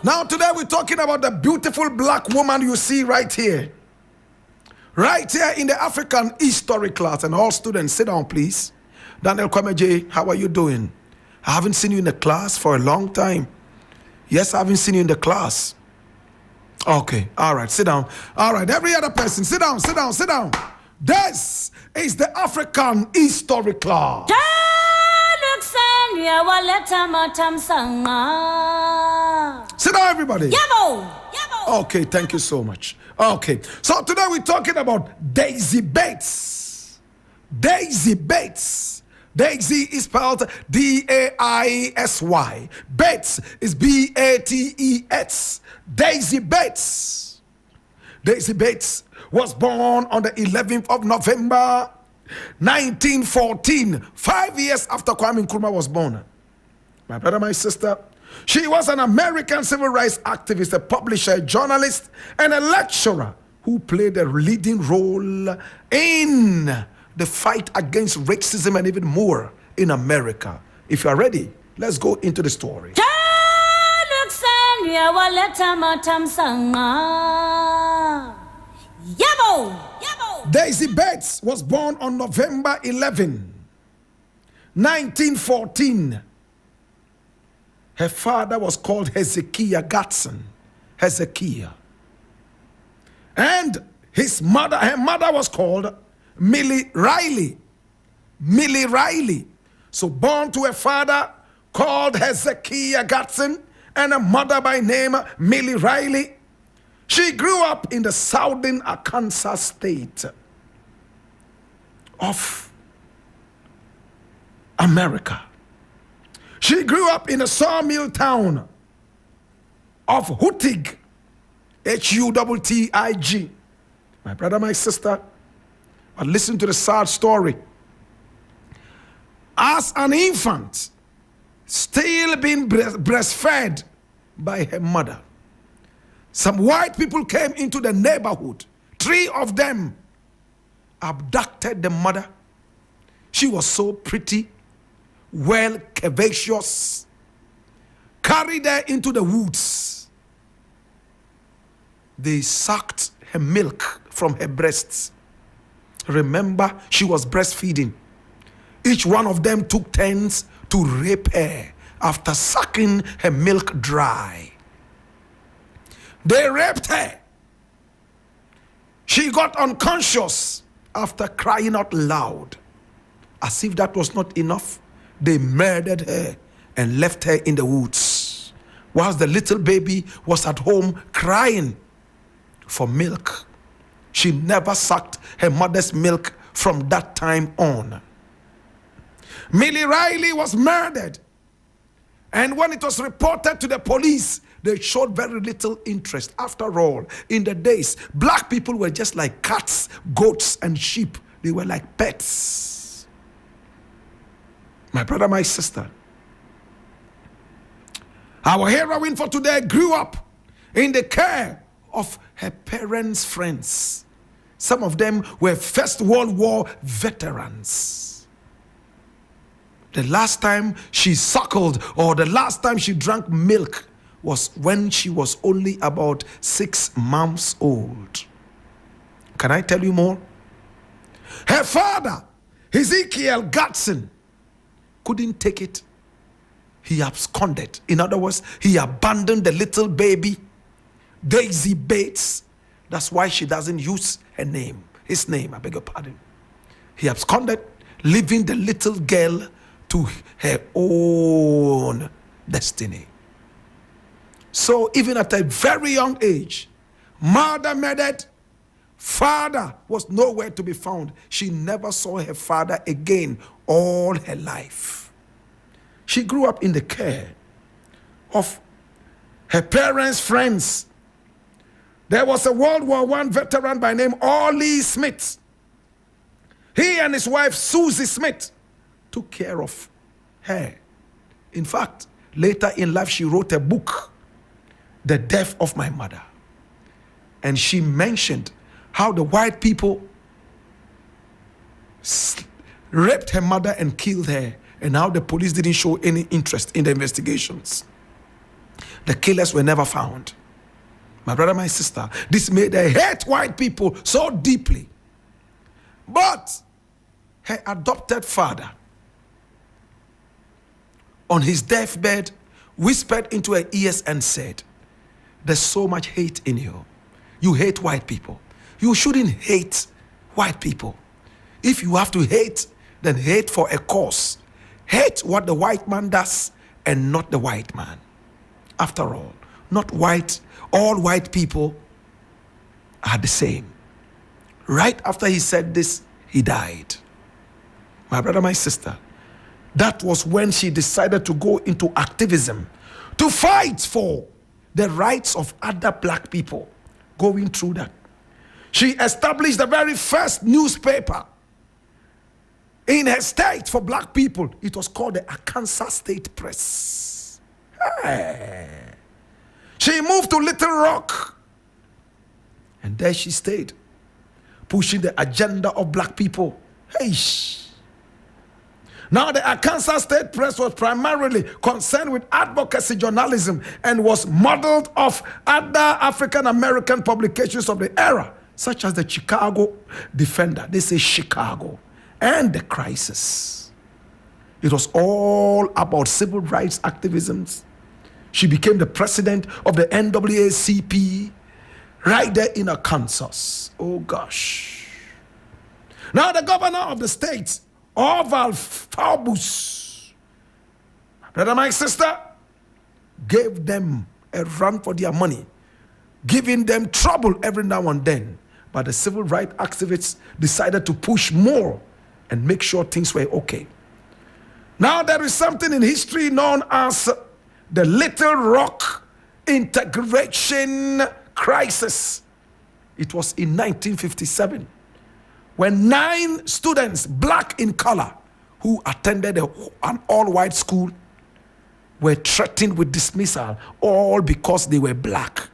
Now today we're talking about the beautiful black woman you see right here. Right here in the African history class. And all students, sit down please. Daniel Kwameje, how are you doing? I haven't seen you in the class for a long time. Yes, I haven't seen you in the class. Okay, all right, sit down. All right, every other person, sit down, sit down, sit down. This is the African history class. Sit down, everybody. Okay, thank you so much. Okay, so today we're talking about Daisy Bates. Daisy Bates. Daisy is spelled D-A-I-S-Y. Bates is B-A-T-E-S. Daisy Bates. Daisy Bates was born on the 11th of November, 1914, 5 years after Kwame Nkrumah was born. My brother, my sister, she was an American civil rights activist, a publisher, a journalist, and a lecturer who played a leading role in the fight against racism and even more in America. If you are ready, let's go into the story. Daisy Bates was born on November 11, 1914. Her father was called Hezekiah Gatson. Hezekiah. And her mother was called Millie Riley. Millie Riley. So born to a father called Hezekiah Gatson and a mother by name Millie Riley. She grew up in the southern Arkansas state of America. She grew up in a sawmill town of Huttig, H-U-T-T-I-G. My brother, my sister, but listen to the sad story. As an infant, still being breastfed by her mother, some white people came into the neighborhood. 3 of them abducted the mother. She was so pretty, well, curvaceous, carried her into the woods. They sucked her milk from her breasts. Remember, she was breastfeeding. Each one of them took turns to rape her after sucking her milk dry. They raped her. She got unconscious after crying out loud. As if that was not enough, they murdered her and left her in the woods, whilst the little baby was at home crying for milk. She never sucked her mother's milk from that time on. Millie Riley was murdered. And when it was reported to the police, they showed very little interest. After all, in the days, black people were just like cats, goats, and sheep. They were like pets. My brother, my sister, our heroine for today grew up in the care of her parents' friends. Some of them were First World War veterans. The last time she suckled or the last time she drank milk was when she was only about 6 months old. Can I tell you more? Her father, Hezekiah Gatson, couldn't take it. He absconded. In other words, he abandoned the little baby, Daisy Bates. That's why she doesn't use her name, his name, I beg your pardon. He absconded, leaving the little girl to her own destiny. So even at a very young age, mother murdered, father was nowhere to be found. She never saw her father again all her life. She grew up in the care of her parents' friends. There was a World War I veteran by name Ollie Smith. He and his wife Susie Smith took care of her. In fact, later in life, she wrote a book, The Death of My Mother. And she mentioned how the white people raped her mother and killed her, and how the police didn't show any interest in the investigations. the killers were never found. My brother, my sister, this made her hate white people so deeply. But her adopted father, on his deathbed, whispered into her ears and said, there's so much hate in you. You hate white people. You shouldn't hate white people. If you have to hate, then hate for a cause. Hate what the white man does and not the white man. After all, not white, all white people are the same. Right after he said this, he died. My brother, my sister, that was when she decided to go into activism to fight for the rights of other black people. Going through that, she established the very first newspaper in her state for black people. It was called the Arkansas State Press. Hey. She moved to Little Rock, and there she stayed, pushing the agenda of black people. Hey. Now, the Arkansas State Press was primarily concerned with advocacy journalism and was modeled off other African-American publications of the era, such as the Chicago Defender. They say Chicago. And the Crisis. It was all about civil rights activisms. She became the president of the NAACP right there in Arkansas. Oh gosh. Now the governor of the state, Orval Faubus, my brother, my sister, gave them a run for their money, giving them trouble every now and then. But the civil rights activists decided to push more and make sure things were okay. Now there is something in history known as the Little Rock Integration Crisis. It was in 1957 when 9 students, black in color, who attended an all-white school were threatened with dismissal, all because they were black.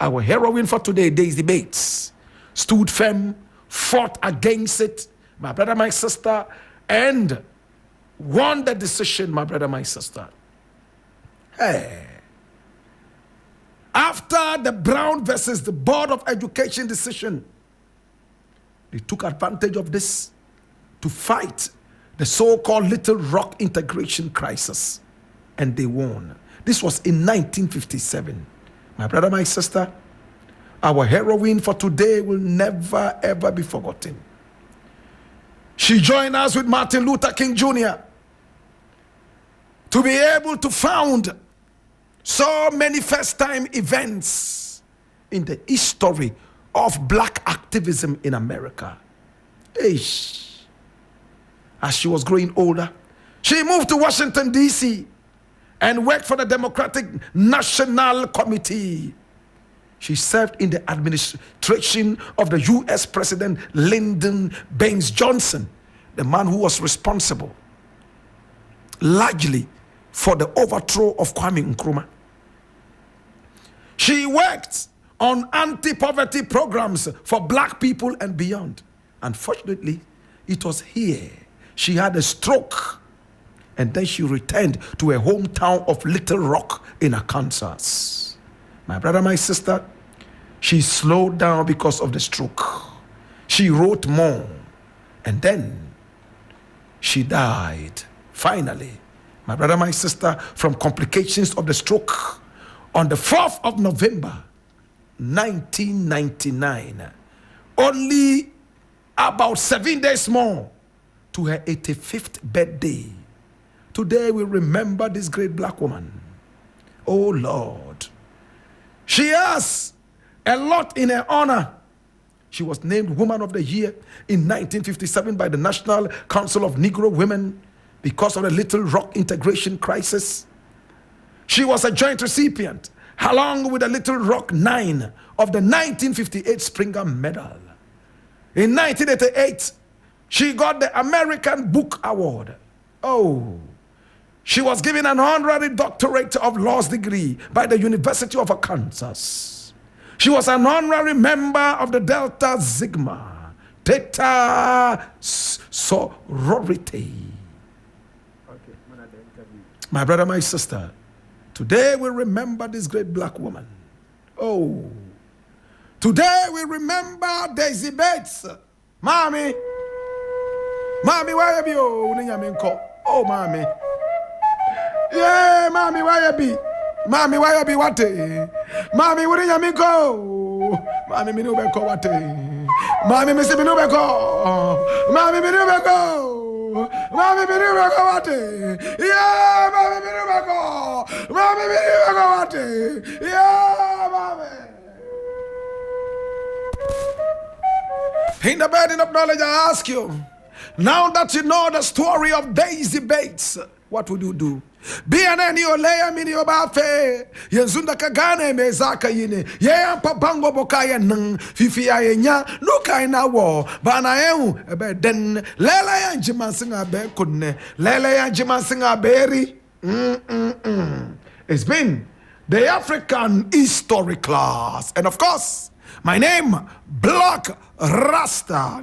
Our heroine for today, Daisy Bates, stood firm, fought against it, my brother, my sister, and won the decision, my brother, my sister. Hey. After the Brown versus the Board of Education decision, they took advantage of this to fight the so-called Little Rock Integration Crisis, and they won. This was in 1957. My brother, my sister, our heroine for today will never ever be forgotten. She joined us with Martin Luther King Jr. to be able to found so many first-time events in the history of black activism in America. As she was growing older, she moved to Washington, D.C. and worked for the Democratic National Committee. She served in the administration of the U.S. President Lyndon Baines Johnson, the man who was responsible largely for the overthrow of Kwame Nkrumah. She worked on anti-poverty programs for black people and beyond. Unfortunately, it was here she had a stroke, and then she returned to her hometown of Little Rock in Arkansas. My brother, my sister, she slowed down because of the stroke. She wrote more, and then she died. Finally, my brother, my sister, from complications of the stroke on the 4th of November, 1999. Only about 7 days more to her 85th birthday. Today we remember this great black woman. Oh Lord. She has a lot in her honor. She was named Woman of the Year in 1957 by the National Council of Negro Women because of the Little Rock Integration Crisis. She was a joint recipient, along with the Little Rock 9, of the 1958 Springer Medal. In 1988, she got the American Book Award. Oh, she was given an honorary doctorate of laws degree by the University of Arkansas. She was an honorary member of the Delta Sigma Theta sorority. My brother, my sister, Today we remember this great black woman. Oh. Today we remember Daisy Bates. Mommy. Mommy, why you be? Oh, mommy. Yeah, mommy, why you be? Mommy, why you be what? Mommy, where you go? Mommy, me no be ko what? Mommy, me say me no be ko. Mommy, me no be ko. Mommy, me no be ko what? Yeah, mommy, me no be ko. Mommy, me no be ko what? Yeah, mommy. In the burden of knowledge, I ask you, now that you know the story of Daisy Bates, what would you do? Be an any olea mini obafe, Yenzunda Kagane mezaka yine, ye papango bokaya nung, fifi ayenya, no kaina war, bana ebe den, lela yan jimansinga be kudne, lela yan jimansinga berry. It's been the African History class, and of course, my name, Blakk Rasta.